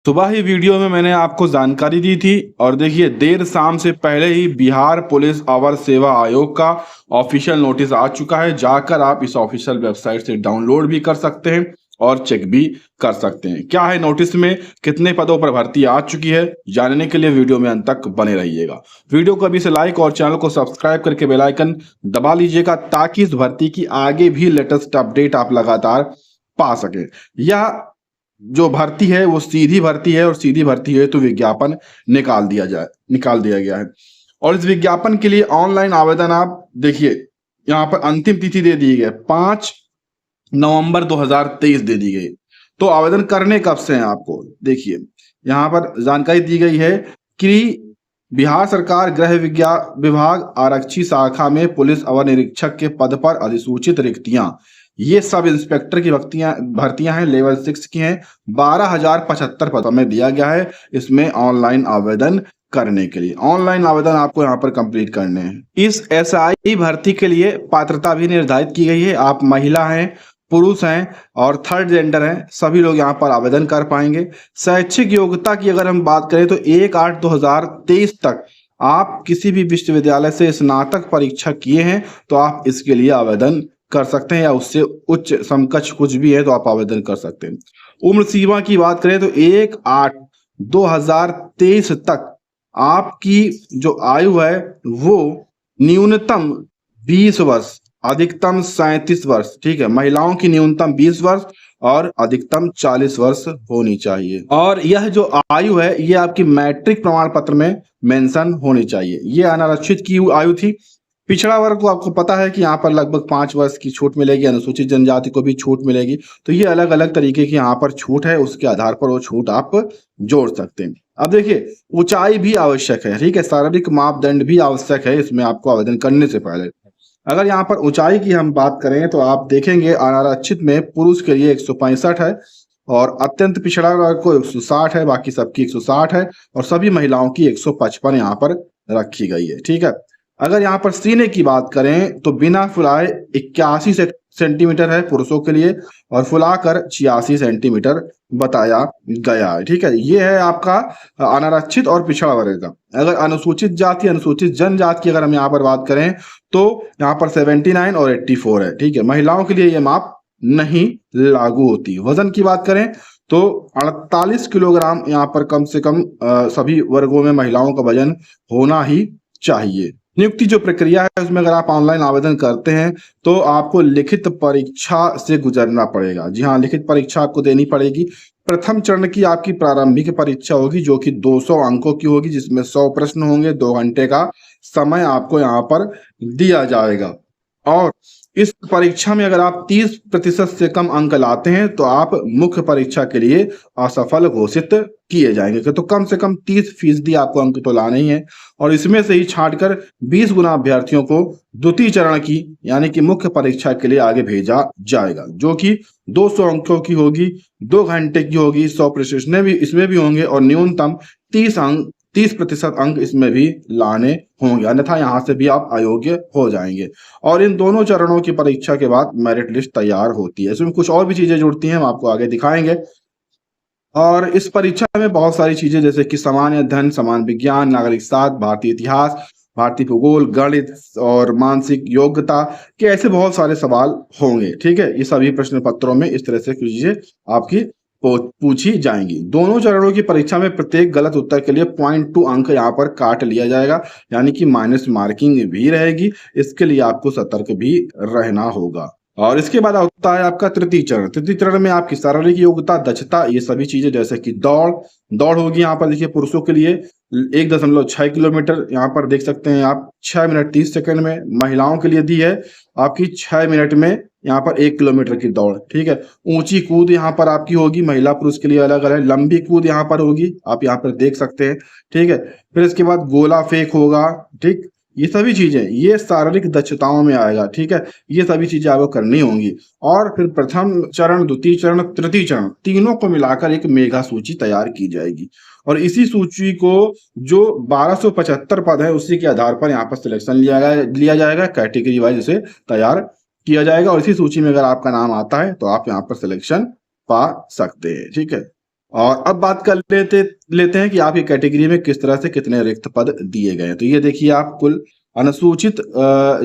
सुबह ही वीडियो में मैंने आपको जानकारी दी थी और देखिए देर शाम से पहले ही बिहार पुलिस अवर सेवा आयोग का ऑफिशियल नोटिस आ चुका है। जाकर आप इस ऑफिशियल वेबसाइट से डाउनलोड भी कर सकते हैं और चेक भी कर सकते हैं। क्या है नोटिस में, कितने पदों पर भर्ती आ चुकी है, जानने के लिए वीडियो में अंत तक बने रहिएगा। वीडियो को अभी से लाइक और चैनल को सब्सक्राइब करके बेल आइकन दबा लीजिएगा ताकि इस भर्ती की आगे भी लेटेस्ट अपडेट आप लगातार पा सके। यह जो भर्ती है वो सीधी भर्ती है और सीधी भर्ती है तो विज्ञापन निकाल दिया गया है। और इस विज्ञापन के लिए ऑनलाइन आवेदन आप देखिए यहाँ पर अंतिम तिथि दे दी गई 5 नवंबर 2023 दे दी गई। तो आवेदन करने कब से हैं आपको देखिए यहाँ पर जानकारी दी गई है कि बिहार सरकार गृह विभाग आरक्षी शाखा में पुलिस अवर निरीक्षक के पद पर अधिसूचित रिक्तियां, ये सब इंस्पेक्टर की भर्तियां हैं, लेवल 6 की हैं। 12,075 पदों में दिया गया है। इसमें ऑनलाइन आवेदन करने के लिए ऑनलाइन आवेदन आपको यहाँ पर कंप्लीट करने हैं। इस एसआई भर्ती के लिए पात्रता भी निर्धारित की गई है। आप महिला हैं, पुरुष हैं और थर्ड जेंडर हैं, सभी लोग यहाँ पर आवेदन कर पाएंगे। शैक्षिक योग्यता की अगर हम बात करें तो 1/8/2023 तक आप किसी भी विश्वविद्यालय से स्नातक परीक्षा किए हैं तो आप इसके लिए आवेदन कर सकते हैं, या उससे उच्च समकक्ष कुछ भी है तो आप आवेदन कर सकते हैं। उम्र सीमा की बात करें तो 1/8/2023 तक आपकी जो आयु है वो न्यूनतम 20 वर्ष, अधिकतम 37 वर्ष, ठीक है। महिलाओं की न्यूनतम 20 वर्ष और अधिकतम 40 वर्ष होनी चाहिए। और यह जो आयु है ये आपकी मैट्रिक प्रमाण पत्र में मेंशन होनी चाहिए। ये अनारक्षित की आयु थी। पिछड़ा वर्ग को आपको पता है कि यहाँ पर लगभग 5 वर्ष की छूट मिलेगी, अनुसूचित जनजाति को भी छूट मिलेगी। तो ये अलग अलग तरीके की यहाँ पर छूट है, उसके आधार पर वो छूट आप जोड़ सकते हैं। अब देखिए ऊंचाई भी आवश्यक है, ठीक है, शारीरिक मापदंड भी आवश्यक है इसमें आपको आवेदन करने से पहले। अगर यहाँ पर ऊंचाई की हम बात करें तो आप देखेंगे अनारक्षित में पुरुष के लिए 165 है और अत्यंत पिछड़ा वर्ग को 160 है, बाकी सबकी 160 है और सभी महिलाओं की 155 यहाँ पर रखी गई है, ठीक है। अगर यहाँ पर सीने की बात करें तो बिना फुलाए 81 सेंटीमीटर है पुरुषों के लिए और फुलाकर 86 सेंटीमीटर बताया गया है, ठीक है। ये है आपका अनारक्षित और पिछड़ा वर्ग का। अगर अनुसूचित जाति अनुसूचित जनजाति की अगर हम यहाँ पर बात करें तो यहाँ पर 79 और 84 है, ठीक है। महिलाओं के लिए ये माप नहीं लागू होती। वजन की बात करें तो 48 किलोग्राम यहाँ पर कम से कम सभी वर्गों में महिलाओं का वजन होना ही चाहिए। नियुक्ति जो प्रक्रिया है उसमें अगर आप ऑनलाइन आवेदन करते हैं तो आपको लिखित परीक्षा से गुजरना पड़ेगा। जी हाँ, लिखित परीक्षा आपको देनी पड़ेगी। प्रथम चरण की आपकी प्रारंभिक परीक्षा होगी जो कि 200 अंकों की होगी, जिसमें 100 प्रश्न होंगे। 2 घंटे का समय आपको यहाँ पर दिया जाएगा और इस परीक्षा में अगर आप 30% से कम अंक लाते हैं तो आप मुख्य परीक्षा के लिए असफल घोषित किए जाएंगे। तो कम से कम 30% आपको अंक तो लाने ही है और इसमें से ही छांटकर 20 गुना अभ्यर्थियों को द्वितीय चरण की यानी कि मुख्य परीक्षा के लिए आगे भेजा जाएगा, जो कि 200 अंकों की होगी, 2 घंटे की होगी, 100 प्रश्न भी इसमें भी होंगे और न्यूनतम 30% अंक इसमें भी लाने होंगे, अन्यथा यहाँ से भी आप अयोग्य हो जाएंगे। और इन दोनों चरणों की परीक्षा के बाद मेरिट लिस्ट तैयार होती है। इसमें कुछ और भी चीजें जुड़ती हैं, हम आपको आगे दिखाएंगे। और इस परीक्षा में बहुत सारी चीजें जैसे कि सामान्य अध्ययन, समान विज्ञान, नागरिक शास्त्र, भारतीय इतिहास, भारतीय भूगोल, गणित और मानसिक योग्यता के ऐसे बहुत सारे सवाल होंगे, ठीक है। ये सभी प्रश्न पत्रों में इस तरह से चीजें आपकी पूछी जाएंगी। दोनों चरणों की परीक्षा में प्रत्येक गलत उत्तर के लिए 0.2 अंक यहाँ पर काट लिया जाएगा, यानी कि माइनस मार्किंग भी रहेगी। इसके लिए आपको सतर्क भी रहना होगा। और इसके बाद होता है आपका तृतीय चरण। तृतीय चरण में आपकी शारीरिक योग्यता, दक्षता, ये सभी चीजें जैसे कि दौड़ होगी। यहाँ पर देखिए पुरुषों के लिए 1.6 किलोमीटर यहाँ पर देख सकते हैं आप 6 मिनट 30 सेकंड में। महिलाओं के लिए दी है आपकी 6 मिनट में यहाँ पर 1 किलोमीटर की दौड़, ठीक है। ऊंची कूद यहाँ पर आपकी होगी, महिला पुरुष के लिए अलग अलग। लंबी कूद यहाँ पर होगी, आप यहाँ पर देख सकते हैं, ठीक है। फिर इसके बाद गोला फेंक होगा, ठीक। ये सभी चीजें ये शारीरिक दक्षताओं में आएगा, ठीक है। ये सभी चीजें आपको करनी होंगी। और फिर प्रथम चरण, द्वितीय चरण, तृतीय चरण, तीनों को मिलाकर एक मेगा सूची तैयार की जाएगी और इसी सूची को जो 1275 पद है उसी के आधार पर यहाँ पर सिलेक्शन लिया जाएगा, कैटेगरी वाइज इसे तैयार किया जाएगा और इसी सूची में अगर आपका नाम आता है तो आप यहाँ पर सिलेक्शन पा सकते हैं, ठीक है। और अब बात कर लेते हैं कि आपकी कैटेगरी में किस तरह से कितने रिक्त पद दिए गए हैं। तो ये देखिए आप कुल अनुसूचित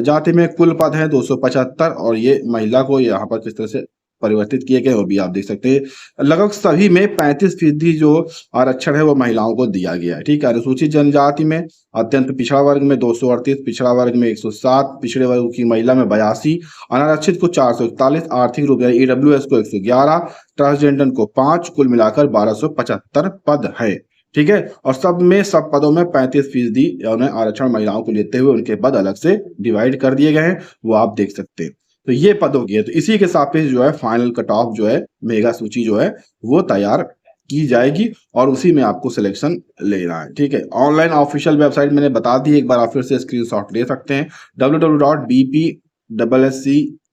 जाति में कुल पद हैं 275 और ये महिला को यहाँ पर किस तरह से परिवर्तित किए गए वो भी आप देख सकते हैं। लगभग सभी में 35% जो आरक्षण है वो महिलाओं को दिया गया है। ठीक है, अनुसूचित जनजाति में अत्यंत पिछड़ा वर्ग में 238, पिछड़ा वर्ग में 107, पिछड़े वर्ग की महिला में 82, अनारक्षित को 441, आर्थिक रूप यानी ईडब्ल्यूएस को 111, ट्रांसजेंडर को 5, कुल मिलाकर 1275 पद है। ठीक है, और सब पदों में 35% आरक्षण महिलाओं को लेते हुए उनके पद अलग से डिवाइड कर दिए गए हैं, वो आप देख सकते हैं। तो ये पद हो गए। तो इसी के सापेक्ष जो है फाइनल कट ऑफ जो है मेगा सूची जो है वो तैयार की जाएगी और उसी में आपको सिलेक्शन लेना है। ठीक है, ऑनलाइन ऑफिशियल वेबसाइट मैंने बता दी, एक बार आप फिर से स्क्रीनशॉट ले सकते हैं www.bpssc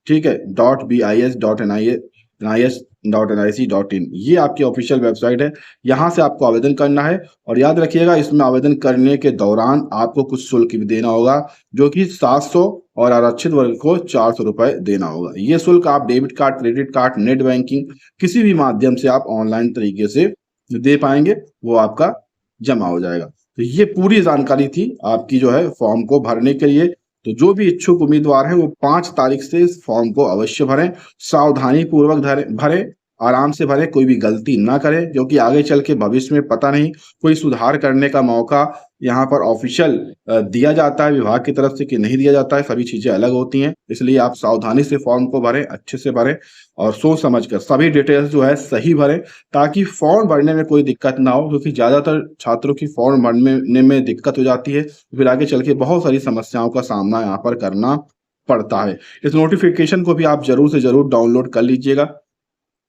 ठीक है .bis.nis.nic.in ये आपकी ऑफिशियल वेबसाइट है। यहाँ से आपको आवेदन करना है और याद रखिएगा इसमें आवेदन करने के दौरान आपको कुछ शुल्क भी देना होगा जो कि 700 और आरक्षित वर्ग को 400 रुपए देना होगा। ये शुल्क आप debit card, credit card, net banking किसी भी माध्यम से आप ऑनलाइन तरीके से दे पाएंगे, वो आपका जमा हो जाएगा। तो ये पूरी जानकारी थी आपकी जो है फॉर्म को भरने के लिए। तो जो भी इच्छुक उम्मीदवार हैं वो 5 तारीख से इस फॉर्म को अवश्य भरें, सावधानी पूर्वक भरें, आराम से भरें, कोई भी गलती ना करें क्योंकि आगे चल के भविष्य में पता नहीं कोई सुधार करने का मौका यहाँ पर ऑफिशियल दिया जाता है विभाग की तरफ से कि नहीं दिया जाता है, सभी चीजें अलग होती हैं। इसलिए आप सावधानी से फॉर्म को भरें, अच्छे से भरें और सोच समझ कर सभी डिटेल्स जो है सही भरें ताकि फॉर्म भरने में कोई दिक्कत ना हो, क्योंकि ज्यादातर छात्रों की फॉर्म भरने में दिक्कत हो जाती है, फिर आगे चल के बहुत सारी समस्याओं का सामना यहाँ पर करना पड़ता है। इस नोटिफिकेशन को भी आप जरूर से जरूर डाउनलोड कर लीजिएगा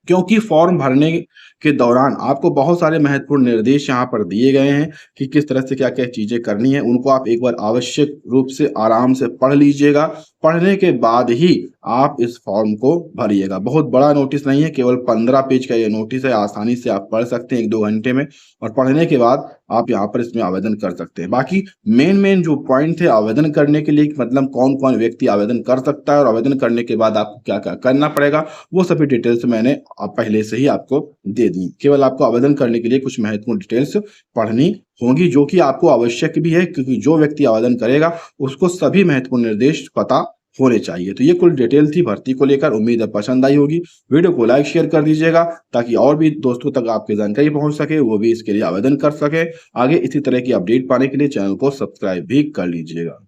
क्योंकि फॉर्म भरने के दौरान आपको बहुत सारे महत्वपूर्ण निर्देश यहाँ पर दिए गए हैं कि किस तरह से क्या क्या चीजें करनी है। उनको आप एक बार आवश्यक रूप से आराम से पढ़ लीजिएगा, पढ़ने के बाद ही आप इस फॉर्म को भरिएगा। बहुत बड़ा नोटिस नहीं है, केवल 15 पेज का ये नोटिस है, आसानी से आप पढ़ सकते हैं 1-2 घंटे में और पढ़ने के बाद आप यहाँ पर इसमें आवेदन कर सकते हैं। बाकी मेन जो पॉइंट थे आवेदन करने के लिए, मतलब कौन कौन व्यक्ति आवेदन कर सकता है और आवेदन करने के बाद आपको क्या क्या करना पड़ेगा, वो सभी डिटेल्स मैंने पहले से ही आपको दे दी। केवल आपको आवेदन करने के लिए कुछ महत्वपूर्ण डिटेल्स पढ़नी होंगी जो कि आपको आवश्यक भी है क्योंकि जो व्यक्ति आवेदन करेगा उसको सभी महत्वपूर्ण निर्देश पता होने चाहिए। तो ये कुल डिटेल थी भर्ती को लेकर, उम्मीद है पसंद आई होगी। वीडियो को लाइक शेयर कर दीजिएगा ताकि और भी दोस्तों तक आपकी जानकारी पहुंच सके, वो भी इसके लिए आवेदन कर सके। आगे इसी तरह की अपडेट पाने के लिए चैनल को सब्सक्राइब भी कर लीजिएगा।